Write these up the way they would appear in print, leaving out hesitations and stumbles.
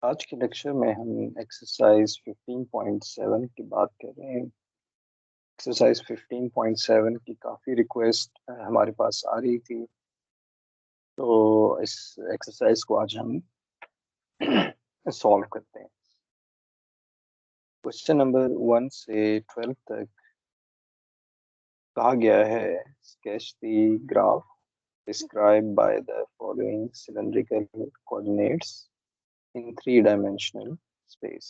आज के लेक्चर में हम एक्सरसाइज 15.7 की बात कर रहे हैं। एक्सरसाइज 15.7 की काफ़ी रिक्वेस्ट हमारे पास आ रही थी, तो इस एक्सरसाइज को आज हम सॉल्व करते हैं। क्वेश्चन नंबर 1 से 12 तक कहा गया है, sketch the graph describe by the following cylindrical coordinates in 3 dimensional space.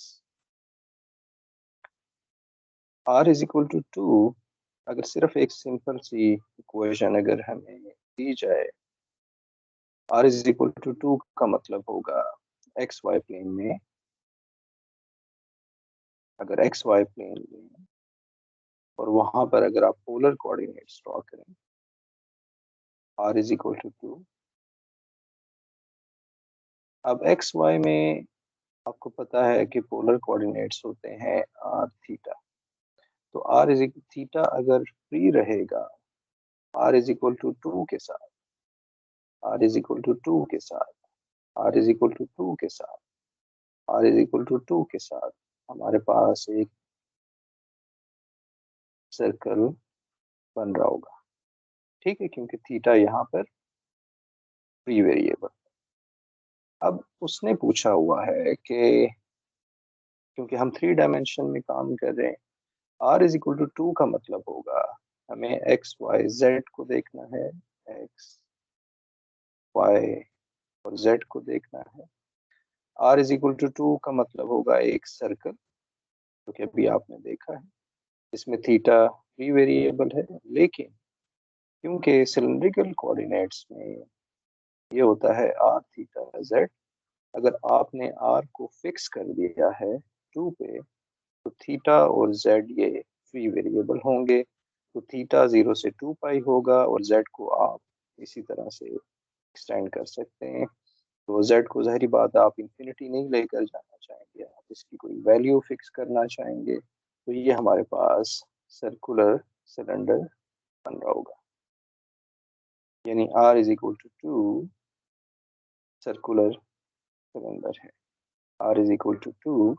r is equal to 2। अगर सिर्फ एक सिंपल सी इक्वेशन अगर हमें दी जाए, r इज इक्वल टू 2 का मतलब होगा एक्स वाई प्लेन में, अगर एक्स वाई प्लेन में और वहां पर अगर आप पोलर कोऑर्डिनेट्स ड्रॉ करें, r इज इक्वल टू 2। अब एक्स वाई में आपको पता है कि पोलर कोऑर्डिनेट्स होते हैं r थीटा, तो r इज इक्वल थीटा अगर फ्री रहेगा r इज इक्वल टू 2 के साथ, r इज इक्वल टू 2 के साथ, r इज इक्वल टू 2 के साथ, r इज इक्वल टू 2 के साथ हमारे पास एक सर्कल बन रहा होगा। ठीक है, क्योंकि थीटा यहाँ पर फ्री वेरिएबल। अब उसने पूछा हुआ है कि क्योंकि हम 3 डायमेंशन में काम कर रहे हैं, r इज इक्वल टू 2 का मतलब होगा हमें एक्स वाई जेड को देखना है, एक्स वाई और जेड को देखना है। r इज इक्वल टू 2 का मतलब होगा एक सर्कल, क्योंकि अभी आपने देखा है इसमें थीटा फ्री वेरिएबल है, लेकिन क्योंकि सिलिंड्रिकल कोऑर्डिनेट्स में ये होता है r थीटा जेड, अगर आपने r को फिक्स कर दिया है 2 पे, तो थीटा और जेड ये फ्री वेरिएबल होंगे, तो थीटा 0 से 2 पाई होगा और जेड को आप इसी तरह से एक्सटेंड कर सकते हैं। तो जेड को जाहिर बात आप इंफिनिटी नहीं लेकर जाना चाहेंगे, आप इसकी कोई वैल्यू फिक्स करना चाहेंगे, तो ये हमारे पास सर्कुलर सिलेंडर बन रहा होगा, यानी r is equal to 2 circular cylinder है, r is equal to 2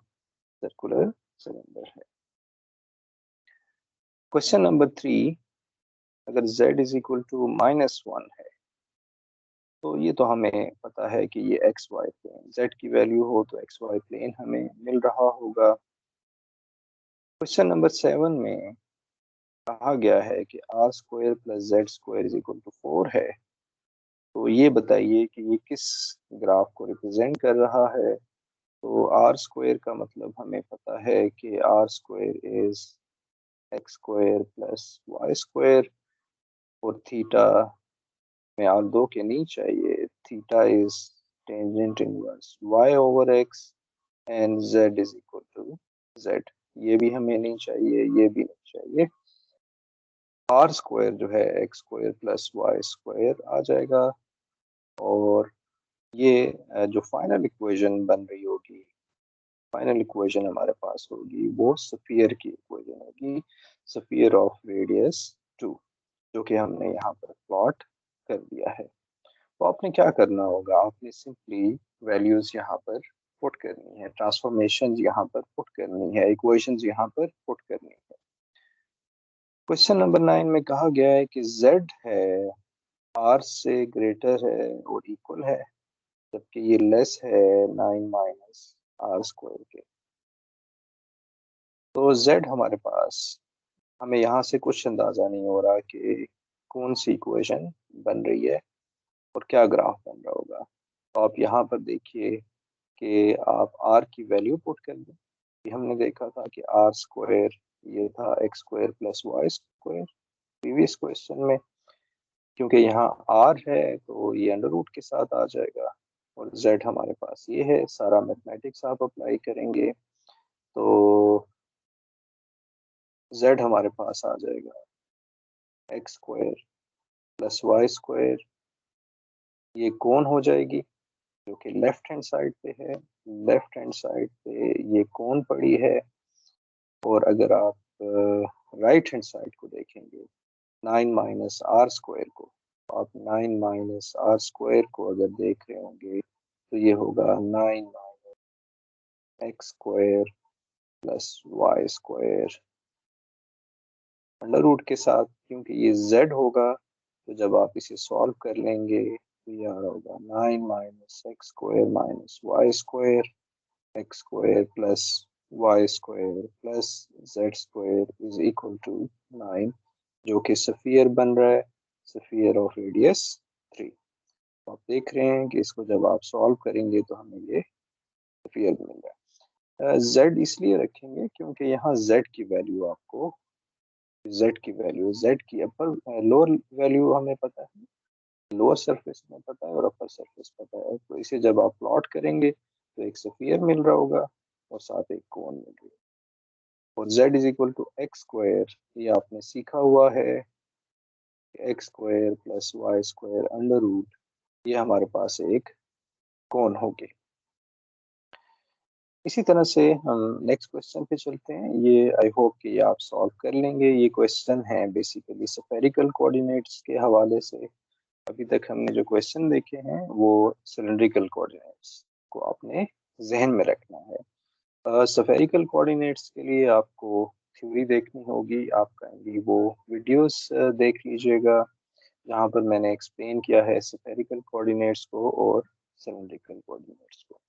circular cylinder है। क्वेश्चन नंबर 3, अगर z इज इक्वल टू -1 है, तो ये तो हमें पता है कि ये एक्स वाई प्लेन, z की वैल्यू हो तो एक्स वाई प्लेन हमें मिल रहा होगा। क्वेश्चन नंबर 7 में कहा गया है कि r square plus z square is equal to 4 है, तो ये बताइए कि ये किस ग्राफ को रिप्रेजेंट कर रहा है। तो आर स्क्वायर का मतलब हमें पता है कि r square is x square plus Y square, और थीटा में आर दो के नहीं चाहिए, theta is tangent inverse y over x and z is equal to z। ये भी हमें नहीं चाहिए, ये भी नहीं चाहिए। आर स्क्वायर जो है x square plus Y square आ जाएगा, और ये जो फाइनल इक्वेशन बन रही होगी, फाइनल इक्वेशन हमारे पास होगी वो स्फीयर की इक्वेशन होगी, स्फीयर ऑफ रेडियस 2, जो कि हमने यहाँ पर प्लॉट कर दिया है। तो आपने क्या करना होगा, आपने सिंपली वैल्यूज यहाँ पर पुट करनी है, ट्रांसफॉर्मेशन यहाँ पर पुट करनी है, इक्वेशंस यहाँ पर पुट करनी है। क्वेश्चन नंबर 9 में कहा गया है कि z है r से ग्रेटर है और इक्वल है, जबकि ये लेस है 9 माइनस आर स्क्वायर के। तो z हमारे पास, हमें यहाँ से कुछ अंदाजा नहीं हो रहा कि कौन सी इक्वेशन बन रही है और क्या ग्राफ बन रहा होगा। तो आप यहाँ पर देखिए कि आप r की वैल्यू पुट कर दें। ये हमने देखा था कि आर स्क्वायर ये था x square plus Y square previous question में, क्योंकि यहाँ r है तो ये अंडर रूट के साथ आ जाएगा, और z हमारे पास ये है, सारा मैथमेटिक्स आप अप्लाई करेंगे तो z हमारे पास आ जाएगा x square plus Y square, ये कौन हो जाएगी जो कि लेफ्ट हैंड साइड पे है, लेफ्ट हैंड साइड पे ये कौन पड़ी है। और अगर आप राइट हैंड साइड को देखेंगे 9 माइनस आर स्क्वायर को, तो आप 9 माइनस आर स्क्वायर को अगर देख रहे होंगे तो ये होगा 9 x square plus Y square under root के साथ, क्योंकि ये z होगा तो जब आप इसे सॉल्व कर लेंगे तो ये आ रहा होगा 9 minus x square minus y square x square plus Y square plus z square is equal to 9, जो कि सफियर बन रहा है, सफियर ऑफ रेडियस 3। तो आप देख रहे हैं कि इसको जब आप सॉल्व करेंगे तो हमें ये सफियर मिल रहा है। z इसलिए रखेंगे क्योंकि यहाँ z की वैल्यू आपको z की अपर लोअर वैल्यू हमें पता है, लोअर सरफेस में पता है और अपर सरफेस पता है, तो इसे जब आप प्लॉट करेंगे तो एक स्फीयर मिल रहा होगा और साथ एक कोन मिल रही है। और z is equal to x square, ये आपने सीखा हुआ है, x square plus Y square under root, ये हमारे पास एक कोन होगी। इसी तरह से हम नेक्स्ट क्वेश्चन पे चलते हैं। ये आई होप कि ये आप सॉल्व कर लेंगे। ये क्वेश्चन है बेसिकली स्फेरिकल कोऑर्डिनेट्स के हवाले से। अभी तक हमने जो क्वेश्चन देखे हैं वो सिलेंड्रिकल कोऑर्डिनेट्स को आपने जहन में रखना है। स्फेरिकल कोऑर्डिनेट्स के लिए आपको थ्योरी देखनी होगी। आप कहेंगे वो वीडियोस देख लीजिएगा जहाँ पर मैंने एक्सप्लेन किया है स्फेरिकल कोऑर्डिनेट्स को और सिलेंड्रिकल कोऑर्डिनेट्स को।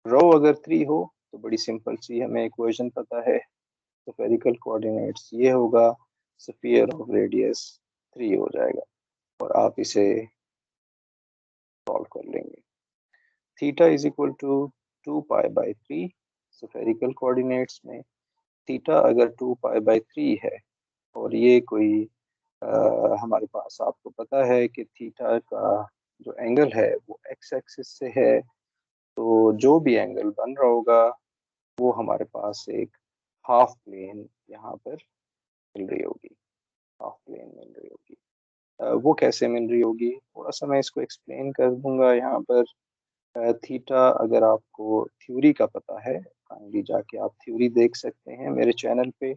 रो अगर 3 हो तो बड़ी सिंपल सी हमें इक्वेशन पता है, स्फेरिकल कोऑर्डिनेट्स ये होगा, स्फीयर ऑफ रेडियस 3 हो जाएगा और आप इसे सॉल्व कर लेंगे। Theta is equal to 2 pi by 3, spherical coordinates में थीटा अगर 2 पाई बाई 3 है और ये कोई हमारे पास आपको पता है कि थीटा का जो एंगल है वो एक्स एक्सिस से है, तो जो भी एंगल बन रहा होगा वो हमारे पास एक हाफ प्लेन यहाँ पर मिल रही होगी, हाफ प्लेन मिल रही होगी। वो कैसे मिल रही होगी थोड़ा सा मैं इसको एक्सप्लेन कर दूंगा यहाँ पर। थीटा अगर आपको थ्योरी का पता है, काइंडली जाके आप थ्योरी देख सकते हैं मेरे चैनल पे।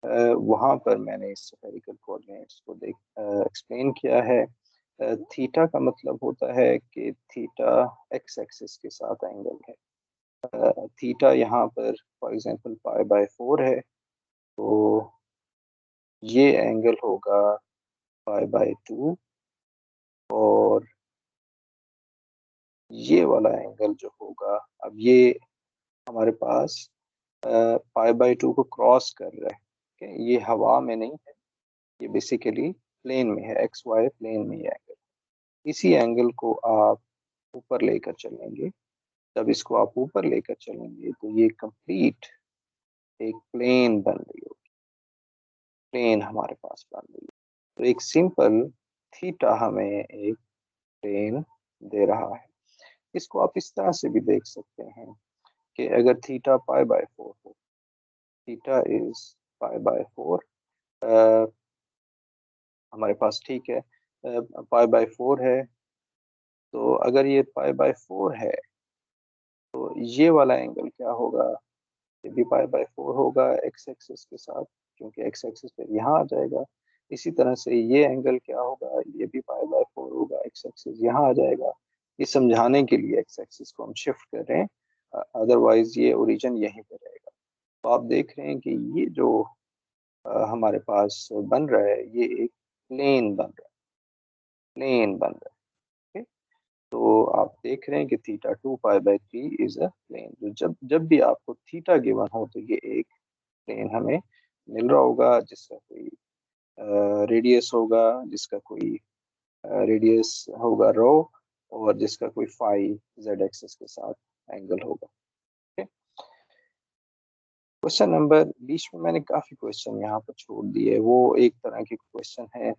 वहाँ पर मैंने इस स्फेरिकल कोऑर्डिनेट्स को देख एक्सप्लेन किया है। थीटा का मतलब होता है कि थीटा एक्स एक्सिस के साथ एंगल है। थीटा यहाँ पर फॉर एग्जांपल पाई बाय 4 है, तो ये एंगल होगा पाई बाय 2 और ये वाला एंगल जो होगा, अब ये हमारे पास पाई बाय 2 को क्रॉस कर रहा है। okay? ये हवा में नहीं है, ये बेसिकली प्लेन में है, एक्स वाई प्लेन में ये एंगल। इसी एंगल को आप ऊपर लेकर चलेंगे, जब इसको आप ऊपर लेकर चलेंगे तो ये कंप्लीट एक प्लेन बन रही होगी, प्लेन हमारे पास बन रही है। तो एक सिंपल थीटा हमें एक प्लेन दे रहा है। इसको आप इस तरह से भी देख सकते हैं कि अगर थीटा पाई बाय 4 हो, थीटा इज पाई बाय 4, हमारे पास ठीक है पाई बाय 4 है, तो अगर ये पाई बाय 4 है तो ये वाला एंगल क्या होगा, ये भी पाई बाय 4 होगा एक्स एक्सिस के साथ, क्योंकि एक्स एक्सिस पे यहाँ आ जाएगा। इसी तरह से ये एंगल क्या होगा, ये भी पाई बाय 4 होगा, एक्स एक्सिस यहाँ आ जाएगा। ये समझाने के लिए एक्स एक्सिस को हम शिफ्ट कर रहे हैं, अदरवाइज ये ओरिजिन यहीं पे रहेगा। तो आप देख रहे हैं कि ये जो हमारे पास बन रहा है ये एक प्लेन बन रहा है, प्लेन बन रहा है। okay? तो आप देख रहे हैं कि theta 2 pi by 3 is a plane. तो जब जब भी आपको थीटा गिवन हो तो ये एक प्लेन हमें मिल रहा होगा जिसका कोई रेडियस होगा, जिसका कोई रेडियस होगा रो, और जिसका कोई फाई जेड एक्सिस के साथ एंगल होगा। क्वेश्चन नंबर बीच में मैंने काफी क्वेश्चन यहाँ पर छोड़ दिए, वो एक तरह के क्वेश्चन है।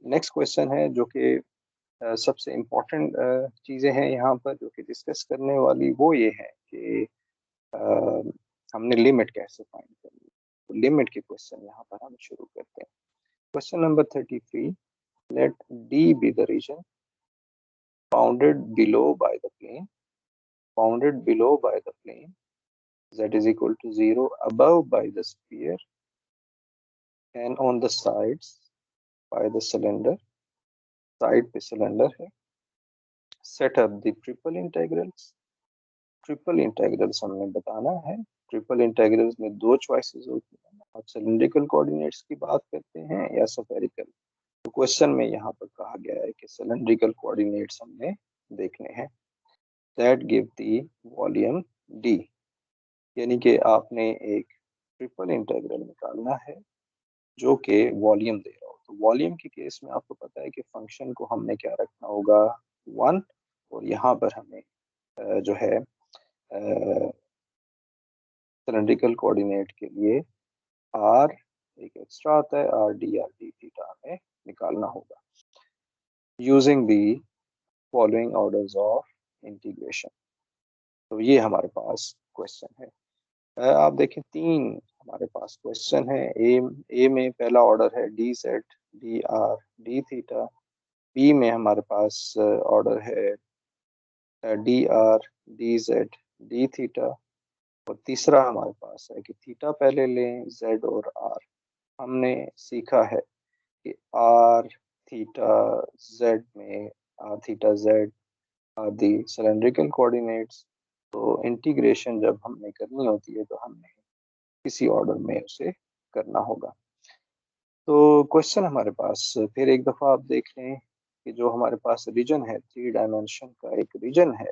नेक्स्ट क्वेश्चन है जो कि सबसे इम्पोर्टेंट चीज़ें हैं यहाँ पर जो कि डिस्कस करने वाली, वो ये है कि हमने लिमिट कैसे फाइंड करनी है। तो लिमिट के क्वेश्चन यहाँ पर हम शुरू करते हैं। Question number 33, let D be the region bounded below by the plane, bounded below by the plane z is equal to 0 above by the sphere and on the sides by the cylinder, side पे cylinder है। set up the triple integrals triple integrals हमने बताना है। Triple integrals में दो choices होती हैं, आप सिलेंड्रिकल कोऑर्डिनेट्स की बात करते हैं या स्फेरिकल। तो क्वेश्चन में यहाँ पर कहा गया है कि सिलेंड्रिकल कोऑर्डिनेट्स हमने देखने हैं, that give the volume D, यानी कि आपने एक ट्रिपल इंटेग्रल निकालना है जो कि वॉल्यूम दे रहा हो। तो वॉल्यूम के केस में आपको पता है कि फंक्शन को हमने क्या रखना होगा, 1, और यहाँ पर हमें जो है सिलेंड्रिकल कोऑर्डिनेट के लिए आर एक एक्स्ट्रा आता है, आर डी थीटा हमें निकालना होगा using the following orders of integration. तो ये हमारे पास क्वेश्चन है। आप देखें 3 हमारे पास क्वेश्चन है। ए में पहला ऑर्डर है d z d r d theta, B में हमारे पास ऑर्डर है d r d z d theta, और तीसरा हमारे पास है कि थीटा पहले लें जेड और आर। हमने सीखा है कि आर थीटा जेड में r theta z r the cylindrical coordinates. तो इंटीग्रेशन जब हमने करनी होती है तो हमने किसी ऑर्डर में उसे करना होगा। तो क्वेश्चन हमारे पास फिर एक दफ़ा आप देख लें कि जो हमारे पास रीजन है 3 डायमेंशन का एक रीजन है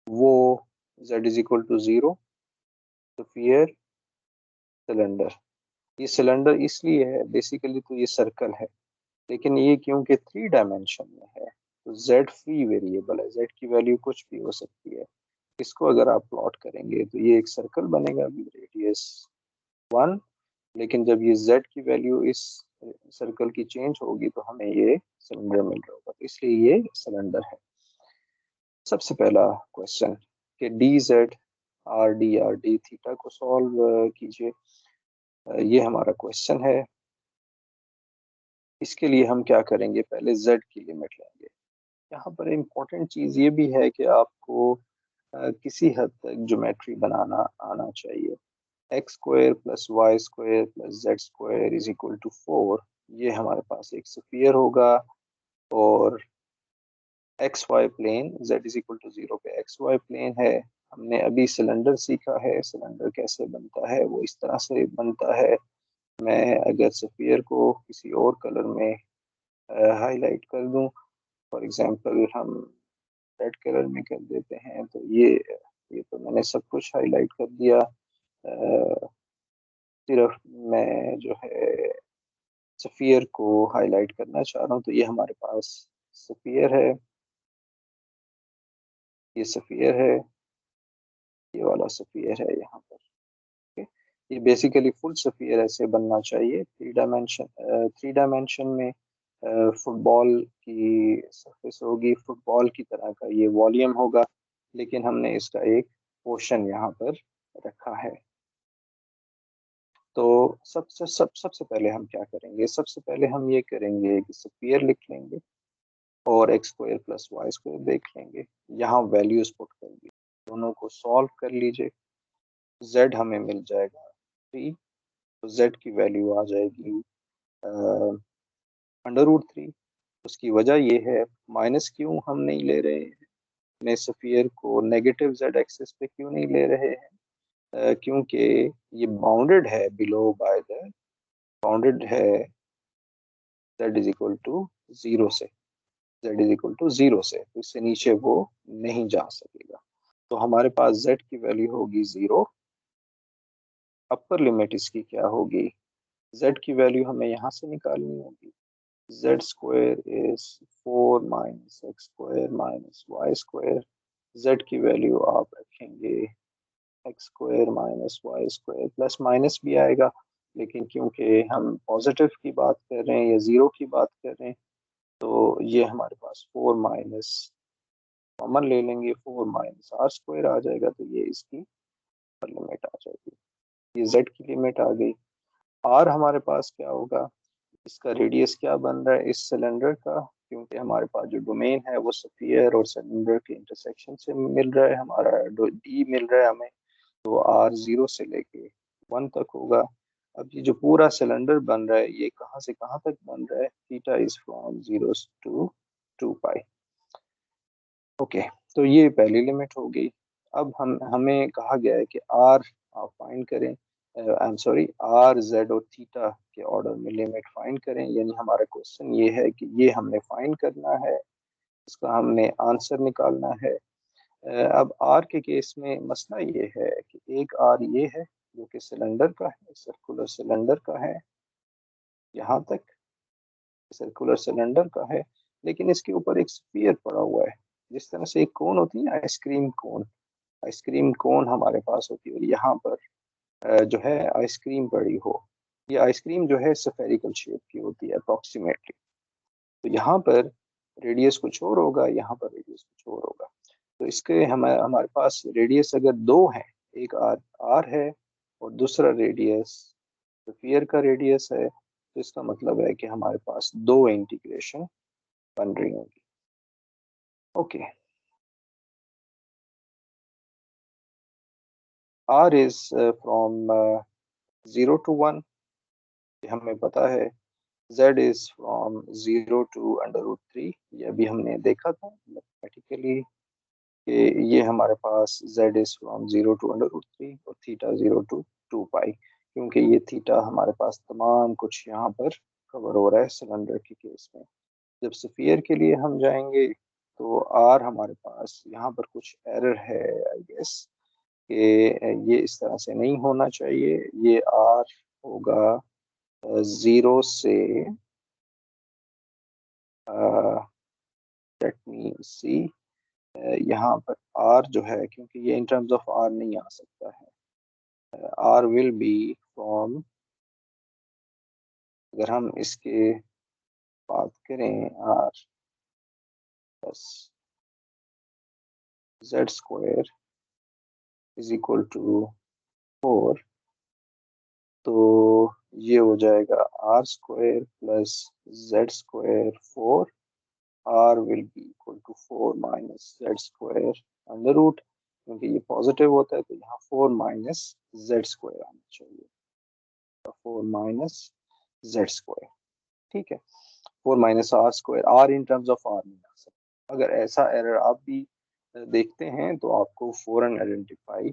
वो z is equal to 0, sphere, cylinder. ये सिलेंडर इसलिए है, बेसिकली तो ये सर्कल है, लेकिन ये क्योंकि 3 डायमेंशन में है तो z फ्री वेरिएबल है, z की वैल्यू कुछ भी हो सकती है। इसको अगर आप प्लॉट करेंगे तो ये एक सर्कल बनेगा विद रेडियस 1, लेकिन जब ये z की वैल्यू इस सर्कल की चेंज होगी तो हमें ये सिलेंडर मिल रहा होगा, इसलिए ये सिलेंडर है। सबसे पहला क्वेश्चन कि D Z are d theta को सॉल्व कीजिए, ये हमारा क्वेश्चन है। इसके लिए हम क्या करेंगे, पहले z की लिमिट लेंगे। यहाँ पर इम्पोर्टेंट चीज़ ये भी है कि आपको किसी हद तक ज्योमेट्री बनाना आना चाहिए। X square plus Y square plus z square is equal to 4, ये हमारे पास एक स्फीयर होगा, और x y plane z is equal to 0 पे एक्स वाई प्लेन है। हमने अभी सिलेंडर सीखा है, सिलेंडर कैसे बनता है, वो इस तरह से बनता है। मैं अगर स्फीयर को किसी और कलर में हाईलाइट कर दूं, फॉर एग्जांपल हम रेड कलर में कर देते हैं, तो ये तो मैंने सब कुछ हाईलाइट कर दिया। सिर्फ मैं जो है स्फीयर को हाईलाइट करना चाह रहा हूँ। तो ये हमारे पास स्फीयर है, ये स्फीयर है, ये वाला स्फीयर है यहाँ पर। okay? ये बेसिकली फुल स्फीयर ऐसे बनना चाहिए। 3 डायमेंशन में फुटबॉल की सरफेस होगी, फुटबॉल की तरह का ये वॉल्यूम होगा, लेकिन हमने इसका एक पोर्शन यहाँ पर रखा है। तो सबसे पहले हम क्या करेंगे, सबसे पहले हम ये करेंगे कि स्फीयर लिख लेंगे और x square plus Y square देख लेंगे, यहाँ वैल्यूज पुट कर दी, दोनों को सॉल्व कर लीजिए। z हमें मिल जाएगा 3, तो z की वैल्यू आ जाएगी √3। उसकी वजह ये है, माइनस क्यों हम नहीं ले रहे हैं, अपने स्फीयर को नेगेटिव z एक्सिस पे क्यों नहीं ले रहे हैं, क्योंकि ये बाउंडेड है बिलो बाय द, बाउंडेड है z इज इक्वल टू 0 से, z इज इक्वल टू 0 से, तो इससे नीचे वो नहीं जा सकेगा। तो हमारे पास z की वैल्यू होगी 0। अपर लिमिट इसकी क्या होगी, z की वैल्यू हमें यहाँ से निकालनी होगी। z square is 4 minus x square minus y square. z की वैल्यू आप रखेंगे x square minus y square, plus minus भी आएगा, लेकिन क्योंकि हम पॉजिटिव की बात कर रहे हैं या ज़ीरो की बात कर रहे हैं, तो ये हमारे पास 4 माइनस कॉमन ले लेंगे, 4 माइनस आर स्क्वायर आ जाएगा, तो ये इसकी लिमिट आ जाएगी। ये z की लिमिट आ गई। r हमारे पास क्या होगा, इसका रेडियस क्या बन रहा है इस सिलेंडर का, क्योंकि हमारे पास जो डोमेन है वो स्फीयर और सिलेंडर के इंटरसेक्शन से मिल रहा है, हमारा d मिल रहा है हमें, तो r 0 से लेके 1 तक होगा। अब ये जो पूरा सिलेंडर बन रहा है ये कहाँ से कहाँ तक बन रहा है, theta is from 0 to 2 pi. Okay, तो ये पहली लिमिट हो गई। अब हमें कहा गया है कि आर आप फाइंड करें, आई एम सॉरी, आर जेड और थीटा के ऑर्डर में लिमिट फाइंड करें। यानी हमारा क्वेश्चन ये है कि ये हमने फाइंड करना है, इसका हमने आंसर निकालना है। अब आर के केस में मसला ये है कि एक आर ये है जो कि सिलेंडर का है, सर्कुलर सिलेंडर का है, यहाँ तक सर्कुलर सिलेंडर का है, लेकिन इसके ऊपर एक स्फीयर पड़ा हुआ है। जिस तरह से एक कोन होती है आइसक्रीम कोन, आइसक्रीम कोन हमारे पास होती है, और यहाँ पर जो है आइसक्रीम पड़ी हो। ये आइसक्रीम जो है स्फेरिकल शेप की होती है अप्रोक्सीमेटली। तो यहाँ पर रेडियस कुछ और होगा, यहाँ पर रेडियस कुछ और होगा। तो इसके हमारे पास रेडियस अगर दो है, एक आर आर है और दूसरा रेडियस स्फीयर का रेडियस है, तो इसका मतलब है कि हमारे पास दो इंटीग्रेशन बन रही होगी। Okay, r is from 0 to 1, हमें पता है। z इज फ्रॉम 0 to √3, ये अभी हमने देखा था मैथमेटिकली कि ये हमारे पास z इज फ्रॉम 0 to √3 और थीटा 0 to 2 पाई, क्योंकि ये थीटा हमारे पास तमाम कुछ यहाँ पर कवर हो रहा है सिलेंडर के केस में। जब स्फीयर के लिए हम जाएंगे तो r हमारे पास यहाँ पर कुछ एरर है आई गेस, कि ये इस तरह से नहीं होना चाहिए। ये r होगा 0 से, लेट मी सी, यहाँ पर r जो है, क्योंकि ये इन टर्म्स ऑफ r नहीं आ सकता है, r विल बी फ्रॉम, अगर हम इसके बात करें r plus z square is equal to 4, तो ये हो जाएगा r square plus z square 4, r will be equal to 4 minus z square under root, क्योंकि ये पॉजिटिव होता है तो यहाँ 4 माइनस जेड स्क्वायर आना चाहिए, 4 माइनस जेड स्क्वायर। ठीक है, 4 minus r square, r in terms of r नहीं आ सकता। अगर ऐसा एरर आप भी देखते हैं तो आपको फौरन आइडेंटिफाई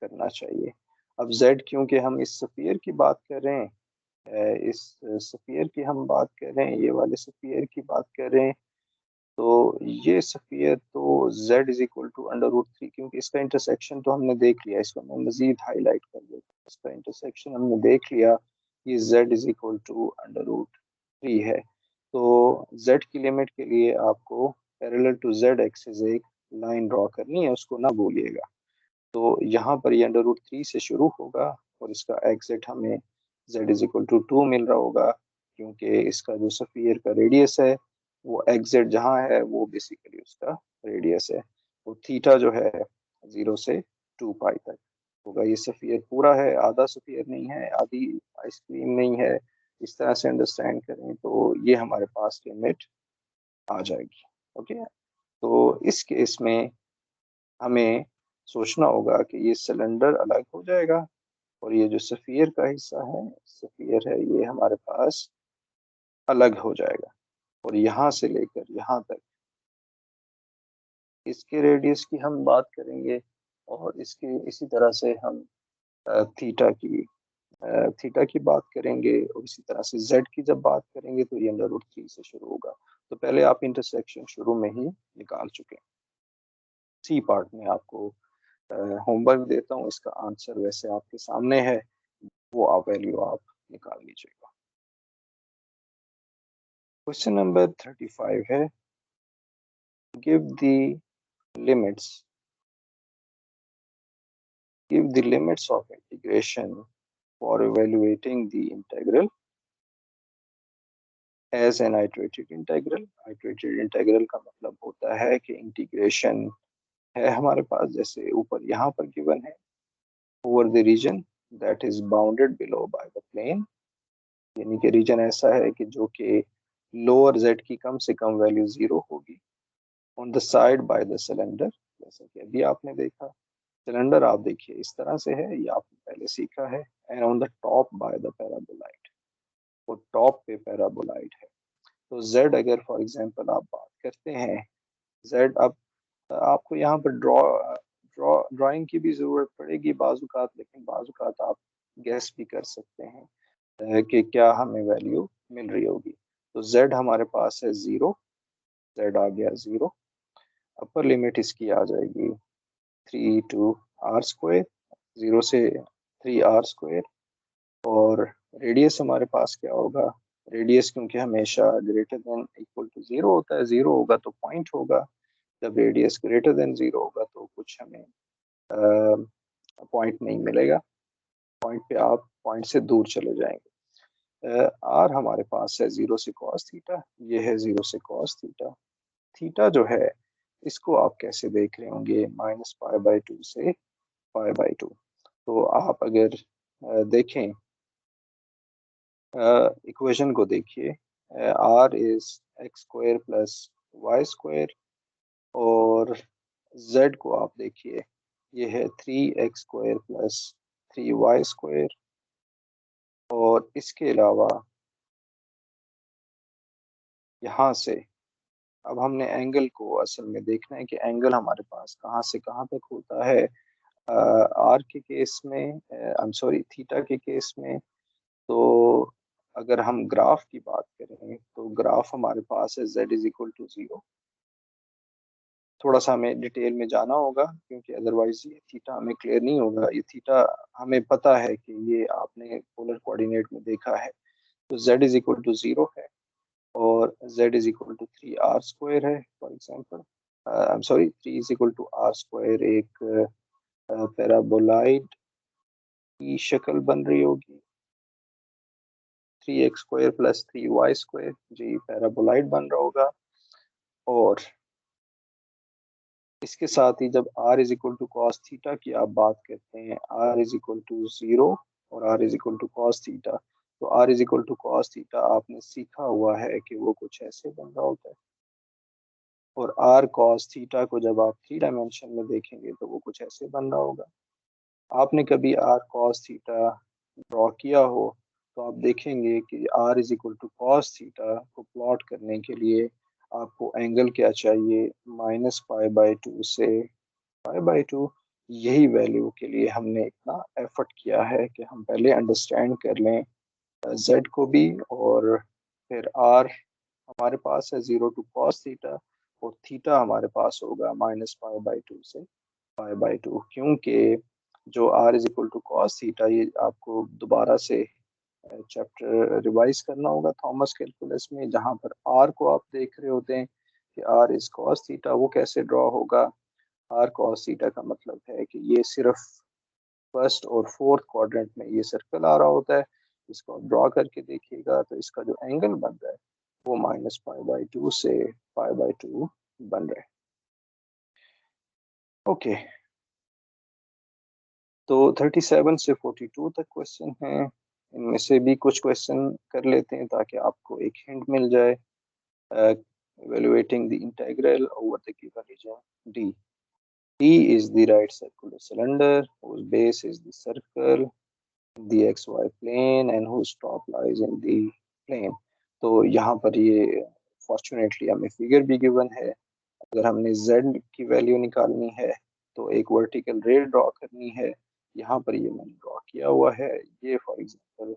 करना चाहिए। अब z, क्योंकि हम इस स्फीयर की बात कर रहे हैं, इस स्फीयर की हम बात कर रहे हैं, ये वाले स्फीयर की बात कर रहे हैं, तो ये स्फीयर तो z इज इक्वल टू √3, क्योंकि इसका इंटरसेक्शन तो हमने देख लिया, इसको मैं मजीद हाईलाइट कर देता हूँ। इसका इंटरसेक्शन हमने देख लिया, ये z इज इक्वल टू √3 है। तो z की लिमिट के लिए आपको पैरेलल टू z एक्सिस एक लाइन ड्रॉ करनी है, उसको ना भूलिएगा। तो यहाँ पर ये √3 से शुरू होगा और इसका एग्जिट हमें z इज इक्वल टू 2 मिल रहा होगा, क्योंकि इसका जो स्फीयर का रेडियस है वो एग्जिट जहाँ है वो बेसिकली उसका रेडियस है। वो थीटा जो है 0 से 2 पाई तक होगा। ये स्फीयर पूरा है, आधा स्फीयर नहीं है, आधी आइसक्रीम नहीं है, इस तरह से अंडरस्टैंड करें तो ये हमारे पास लिमिट आ जाएगी। ओके, तो इस केस में हमें सोचना होगा कि ये सिलेंडर अलग हो जाएगा और ये जो स्फीयर का हिस्सा है, स्फीयर है, ये हमारे पास अलग हो जाएगा, और यहाँ से लेकर यहाँ तक इसके रेडियस की हम बात करेंगे, और इसके इसी तरह से हम थीटा की बात करेंगे, और इसी तरह से जेड की जब बात करेंगे तो ये √3 से शुरू होगा। तो पहले आप इंटरसेक्शन शुरू में ही निकाल चुके हैं। सी पार्ट में आपको होमवर्क देता हूँ, इसका आंसर वैसे आपके सामने है, वो आप वैल्यू आप निकाल लीजिएगा। क्वेश्चन नंबर 35 है, give the limits of integration for evaluating the integral as an iterated integral। iterated integral का मतलब होता है कि इंटीग्रेशन है हमारे पास, जैसे ऊपर यहाँ पर गिवन है, over the region that is bounded below by the plane, यानी कि रीजन ऐसा है कि जो कि लोअर z की कम से कम वैल्यू 0 होगी, on the side by the cylinder, जैसा कि अभी आपने देखा सिलेंडर आप देखिए इस तरह से है, ये आपने पहले सीखा है, and on the top by the paraboloid, वो टॉप पे पैराबोलाइड है। तो z अगर फॉर एग्जांपल आप बात करते हैं, z अब आपको यहाँ पर ड्रॉ ड्राइंग की भी ज़रूरत पड़ेगी बाज़-औक़ात, लेकिन बाज़-औक़ात आप गेस भी कर सकते हैं कि क्या हमें वैल्यू मिल रही होगी। तो z हमारे पास है 0, z आ गया 0। अपर लिमिट इसकी आ जाएगी 3 to r स्क्वायर, 0 से 3r स्क्वायर। और रेडियस हमारे पास क्या होगा, रेडियस क्योंकि हमेशा ग्रेटर देन इक्वल टू 0 होता है, 0 होगा तो पॉइंट होगा, जब रेडियस ग्रेटर देन 0 होगा तो कुछ हमें पॉइंट नहीं मिलेगा, पॉइंट पे आप पॉइंट से दूर चले जाएंगे। आर हमारे पास है 0 से cos थीटा, ये है 0 से cos थीटा। थीटा जो है इसको आप कैसे देख रहे होंगे, -π/2 से π/2। तो आप अगर देखें इक्वेशन को देखिए, r is x square plus Y square, और z को आप देखिए, ये है 3x square plus 3y square. और इसके अलावा यहाँ से अब हमने एंगल को असल में देखना है कि एंगल हमारे पास कहाँ से कहाँ तक होता है। आर के केस में, आई एम सॉरी थीटा के केस में, तो अगर हम ग्राफ की बात करें तो ग्राफ हमारे पास है z इज इक्वल टू 0। थोड़ा सा हमें डिटेल में जाना होगा क्योंकि अदरवाइज ये थीटा हमें क्लियर नहीं होगा। ये थीटा हमें पता है कि ये आपने पोलर कोऑर्डिनेट में देखा है। तो z इज इक्वल टू 0 है और z is equal to 3r square है for example. I am sorry 3 is equal to r square एक पैराबोलाइड की शक्ल बन रही होगी। 3x square plus 3y square, जी पैराबोलाइड बन रहा होगा। और इसके साथ ही जब r is equal to cos theta की आप बात करते हैं, r इज इक्वल टू 0 और r is equal to cos theta, तो r is equal to cos theta आपने सीखा हुआ है कि वो कुछ ऐसे बन रहा होता है। और r कॉस थीटा को जब आप 3 डायमेंशन में देखेंगे तो वो कुछ ऐसे बन रहा होगा। आपने कभी r कॉस थीटा ड्रॉ किया हो तो आप देखेंगे कि r is equal to cos theta को प्लॉट करने के लिए आपको एंगल क्या चाहिए, -π/2 से π/2। यही वैल्यू के लिए हमने इतना एफर्ट किया है कि हम पहले अंडरस्टैंड कर लें z को भी, और फिर r हमारे पास है 0 टू cos थीटा और थीटा हमारे पास होगा -π/2 से π/2, क्योंकि जो r is equal to cos theta, ये आपको दोबारा से चैप्टर रिवाइज करना होगा थॉमस कैलकुलस में, जहाँ पर r को आप देख रहे होते हैं कि r इज cos थीटा, वो कैसे ड्रॉ होगा। r cos थीटा का मतलब है कि ये सिर्फ फर्स्ट और फोर्थ क्वाड्रेंट में ये सर्कल आ रहा होता है। इसको आप ड्रॉ करके देखिएगा तो इसका जो एंगल बन रहा है वो -π/2 से π/2 बन रहा है। ओके, तो 37 से 42 तक क्वेश्चन हैं। इनमें से भी कुछ क्वेश्चन कर लेते हैं ताकि आपको एक हिंट मिल जाए। evaluating the integral over the given region D. D is the right circular cylinder whose base is the circle, the xy plane and whose top lies in the plane. तो यहाँ पर ये फॉर्चुनेटली हमें figure भी given है। अगर हमने z की वैल्यू निकालनी है तो एक वर्टिकल रे ड्रॉ करनी है। यहाँ पर ये मैंने ड्रॉ किया हुआ है। ये for example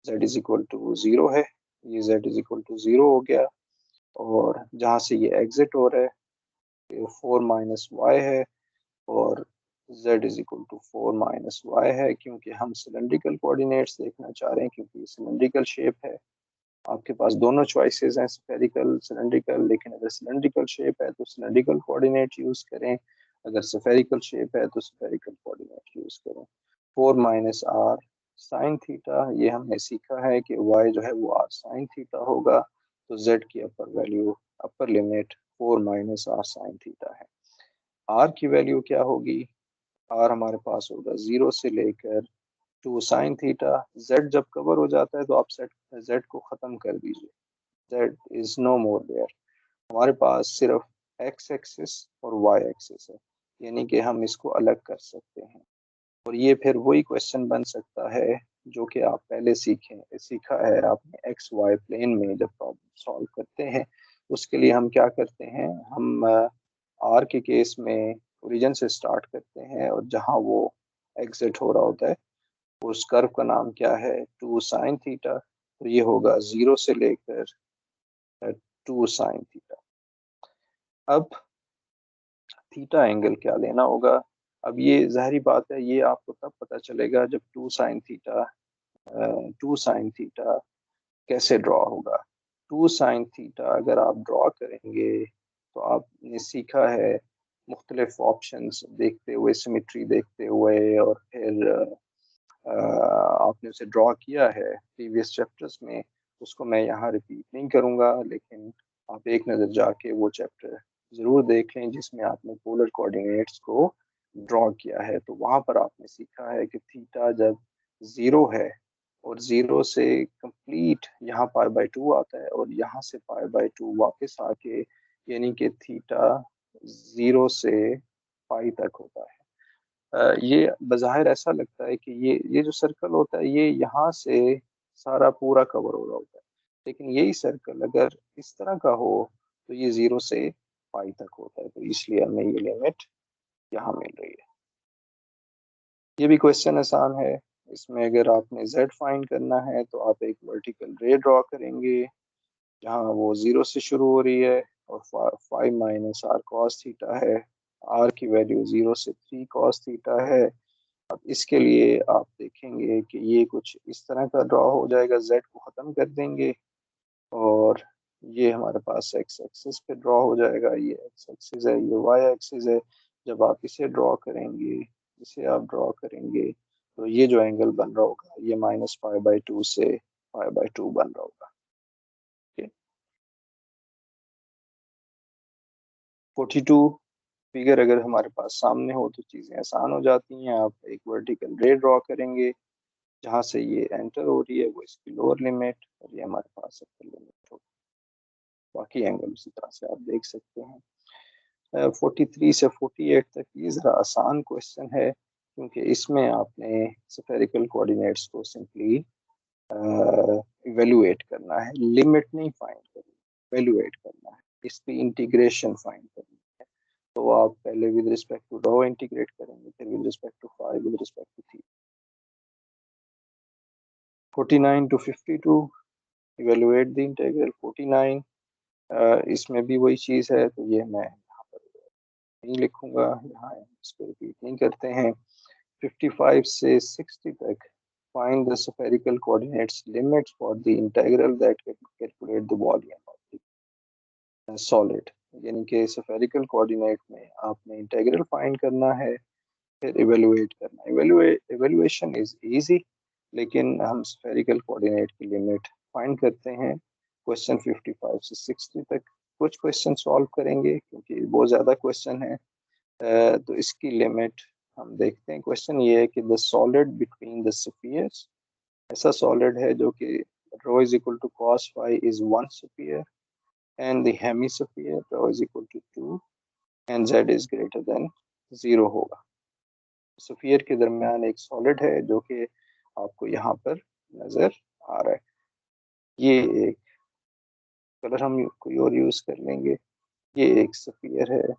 z is equal to 0 है, ये z इज इक्वल टू 0 हो गया। और जहाँ से ये एग्जिट हो रहा है 4 माइनस वाई है, और z is equal to 4 minus y है, क्योंकि हम सिलेंड्रिकल कोऑर्डिनेट्स देखना चाह रहे हैं, क्योंकि ये सिलेंड्रिकल शेप है। आपके पास दोनों चॉइसेस हैं, स्फेरिकल सिलेंड्रिकल, लेकिन अगर सिलेंड्रिकल शेप है तो सिलेंड्रिकल कोऑर्डिनेट यूज़ करें, अगर स्फेरिकल शेप है तो स्फेरिकल कोऑर्डिनेट यूज़ करें। 4 माइनस आर साइन थीटा, ये हमने सीखा है कि y जो है वो आर साइन थीटा होगा। तो z की upper value, upper limit 4 minus r sine theta है। r की वैल्यू क्या होगी, r हमारे पास होगा 0 से लेकर 2 साइन थीटा। z जब कवर हो जाता है तो आप z को ख़त्म कर दीजिए, z is no more there. हमारे पास सिर्फ x एक्सिस और y एक्सिस है, यानी कि हम इसको अलग कर सकते हैं। और ये फिर वही क्वेश्चन बन सकता है जो कि आप पहले सीखा है आपने एक्स वाई प्लेन में जब प्रॉब्लम सॉल्व करते हैं। उसके लिए हम क्या करते हैं, हम आर के केस में ओरिजिन से स्टार्ट करते हैं और जहाँ वो एग्जिट हो रहा होता है उस कर्व का नाम क्या है, 2 साइन थीटा। तो ये होगा 0 से लेकर 2 साइन थीटा। अब थीटा एंगल क्या लेना होगा। अब ये ज़ाहिरी बात है, ये आपको तब पता चलेगा जब 2 साइन थीटा कैसे ड्रॉ होगा। 2 साइन थीटा अगर आप ड्रॉ करेंगे तो आपने सीखा है मुख्तलिफ ऑप्शंस देखते हुए, सिमेट्री देखते हुए, और फिर आपने उसे ड्रॉ किया है प्रीवियस चैप्टर्स में, उसको मैं यहाँ रिपीट नहीं करूँगा, लेकिन आप एक नज़र जाके वो चैप्टर ज़रूर देख लें जिसमें आपने पोलर कोऑर्डिनेट्स को ड्रॉ किया है। तो वहाँ पर आपने सीखा है कि थीटा जब ज़ीरो है और ज़ीरो से कंप्लीट यहाँ π/2 आता है और यहाँ से π/2 वापस आके, यानी कि थीटा 0 से पाई तक होता है। ये बज़ाहिर ऐसा लगता है कि ये जो सर्कल होता है ये यहाँ से सारा पूरा कवर हो रहा होता है, लेकिन यही सर्कल अगर इस तरह का हो तो ये 0 से पाई तक होता है। तो इसलिए हमें ये लिमिट यहाँ मिल रही है। ये भी क्वेश्चन आसान है। इसमें अगर आपने z फाइंड करना है तो आप एक वर्टिकल रे ड्रॉ करेंगे जहाँ वो 0 से शुरू हो रही है और 5 माइनस r cos थीटा है। r की वैल्यू 0 से 3 cos थीटा है। अब इसके लिए आप देखेंगे कि ये कुछ इस तरह का ड्रॉ हो जाएगा, z को ख़त्म कर देंगे और ये हमारे पास x एक्सिस पे ड्रॉ हो जाएगा। ये x एक्सिस है, ये y एक्सिस है। जब आप इसे ड्रॉ करेंगे, इसे आप ड्रॉ करेंगे तो ये जो एंगल बन रहा होगा ये -π/2 से π/2 बन रहा होगा। ठीक है। 42 फिगर अगर हमारे पास सामने हो तो चीज़ें आसान हो जाती हैं। आप एक वर्टिकल रे ड्रॉ करेंगे जहाँ से ये एंटर हो रही है वो इसकी लोअर लिमिट और ये हमारे पास अपर लिमिट होगी। बाकी एंगल उसी तरह से आप देख सकते हैं। 43 से 48 तक ये ज़रा आसान क्वेश्चन है क्योंकि इसमें आपने स्फेरिकल कोऑर्डिनेट्स को सिंपली इवेलुएट करना है, लिमिट नहीं फाइंड करनी, इवेलुएट करना है, इसकी इंटीग्रेशन फाइंड करनी है। तो आप पहले with respect to rho integrate करेंगे, फिर with respect to phi, with respect to theta. 49 to 52 evaluate the integral 49। इसमें भी वही चीज़ है, तो ये मैं यहाँ पर नहीं लिखूंगा, यहाँ इसको रिपीट नहीं करते हैं। 55 से 60 तक find the spherical coordinates limits for the integral that can calculate the volume of the solid। यानी कि spherical coordinate में आपने इंटेग्रल फाइंड करना है, फिर इवेलुएट करना है। इवेलुएशन इज इजी, लेकिन हम स्फेरिकल कोऑर्डिनेट की लिमिट फाइंड करते हैं क्वेश्चन 55 से 60 तक। कुछ क्वेश्चन सॉल्व करेंगे क्योंकि बहुत ज़्यादा क्वेश्चन है, तो इसकी लिमिट हम देखते हैं। क्वेश्चन ये है कि the solid between the spheres, ऐसा सॉलिड है जो कि rho is equal to cos phi is 1 sphere and the hemisphere rho is equal to 2 and z is greater than 0 होगा। स्फीयर के दरमियान एक सॉलिड है जो कि आपको यहाँ पर नजर आ रहा है। ये एक कलर हम कोई और यूज कर लेंगे। ये एक स्फीयर है,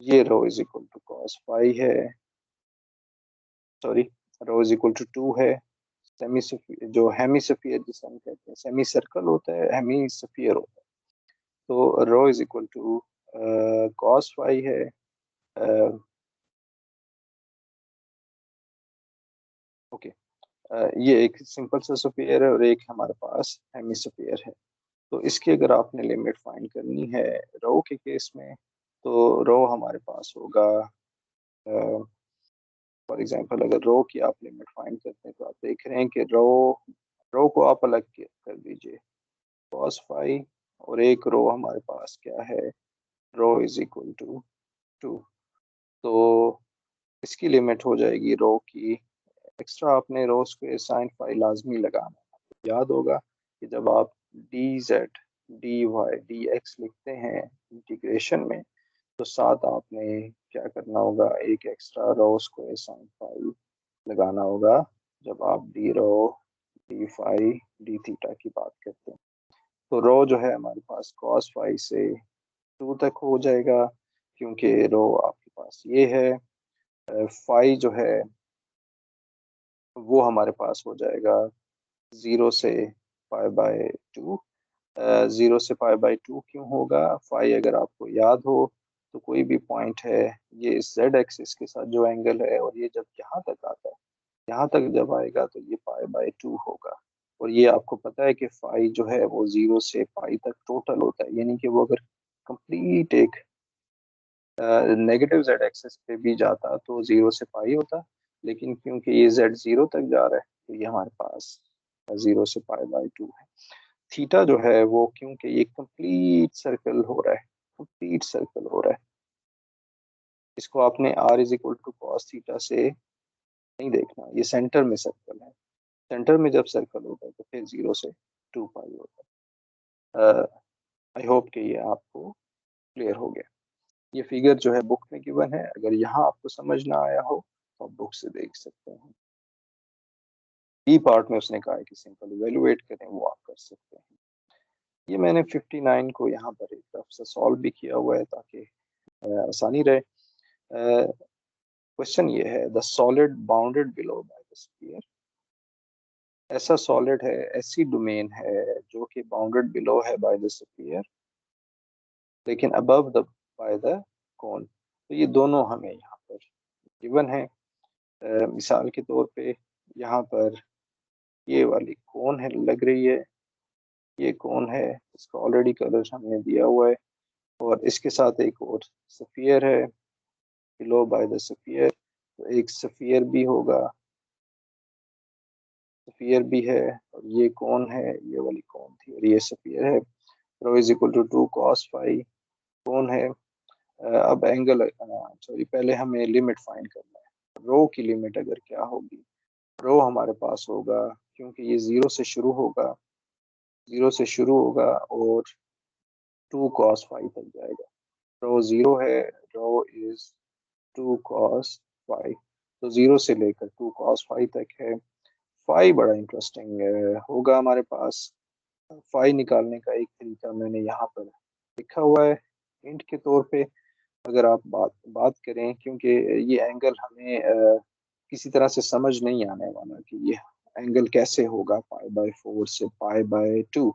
ये rho is equal to cos phi है, sorry rho is equal to 2 है। सेमी जो हेमिस्फीयर जिसे हम कहते हैं, सेमी सर्कल होता है, हेमिस्फीयर होता है। तो rho is equal to cos phi है। ओके, ये एक सिंपल सा स्फीयर है और एक हमारे पास हेमिस्फीयर है। तो इसकी अगर आपने लिमिट फाइंड करनी है रो के केस में, तो रो हमारे पास होगा, फॉर एग्जांपल अगर रो की आप लिमिट फाइंड करते हैं तो आप देख रहे हैं कि रो को आप अलग कर दीजिए cos phi, और एक रो हमारे पास क्या है, रो इज इक्वल टू 2। तो इसकी लिमिट हो जाएगी रो की, एक्स्ट्रा आपने रोज के साइन फाई लाजमी लगाना। याद होगा कि जब आप d z d y d x लिखते हैं इंटीग्रेशन में, तो साथ आपने क्या करना होगा, एक एक्स्ट्रा रो स्क्वायर साइन फाई लगाना होगा जब आप D rho D phi D theta की बात करते हैं। तो रो जो है हमारे पास cos फाई से 2 तक हो जाएगा क्योंकि रो आपके पास ये है, फाई जो है वो हमारे पास हो जाएगा 0 से π/2। 0 से π/2 क्यों होगा? फाई अगर आपको याद हो तो कोई भी पॉइंट है, ये z एक्सिस के साथ जो एंगल है, और ये जब यहाँ तक आता है, यहाँ तक जब आएगा तो ये π/2 होगा। और ये आपको पता है कि फाई जो है वो 0 से पाई तक टोटल होता है, यानी कि वो अगर कंप्लीट एक नेगेटिव z एक्सिस पे भी जाता तो 0 से पाई होता, लेकिन क्योंकि ये z 0 तक जा रहा है तो ये हमारे पास 0 से π/2 है। थीटा जो है वो, क्योंकि ये कंप्लीट सर्कल हो रहा है, कंप्लीट सर्कल हो रहा है, इसको आपने r is equal to cos theta से नहीं देखना, ये सेंटर में सर्कल है। सेंटर में जब सर्कल होता है तो फिर 0 से 2 पाई होता है। आई होप कि ये आपको क्लियर हो गया। ये फिगर जो है बुक में गिवन है, अगर यहाँ आपको समझ ना आया हो तो आप बुक से देख सकते हैं। बी पार्ट में उसने कहा है कि सिंपल इवेलुएट करें, वो आप कर सकते हैं। ये मैंने 59 को यहाँ पर एक तरफ से सॉल्व भी किया हुआ है ताकि आसानी रहे। क्वेश्चन ये है, the solid bounded below by the sphere. ऐसा सॉलिड है, ऐसी डोमेन है जो कि बाउंडेड बिलो है बाय द स्फीयर, लेकिन अबव द बाय द कोन। तो ये दोनों हमें यहाँ पर गिवन है। मिसाल के तौर पे यहाँ पर ये वाली कोन है लग रही है, ये कोन है, इसका ऑलरेडी कलर हमने दिया हुआ है, और इसके साथ एक और सफियर है बिलो बाय द सफियर, तो एक सफियर भी होगा, सफियर भी है, और ये कौन है, ये वाली कौन थी और ये सफियर है। Rho is equal to 2 cos phi कौन है। अब एंगल, सॉरी, पहले हमें लिमिट फाइंड करना है। रो की लिमिट अगर क्या होगी, रो हमारे पास होगा, क्योंकि ये 0 से शुरू होगा, 0 से शुरू होगा और 2 cos फाई तक जाएगा। रो 0 है, रो इज 2 cos फाई, तो 0 से लेकर 2 cos फाई तक है। फाई बड़ा इंटरेस्टिंग होगा हमारे पास। फाई निकालने का एक तरीका मैंने यहाँ पर लिखा हुआ है हिंट के तौर पे। अगर आप बात करें, क्योंकि ये एंगल हमें किसी तरह से समझ नहीं आने वाला कि ये एंगल कैसे होगा π/4 से π/2।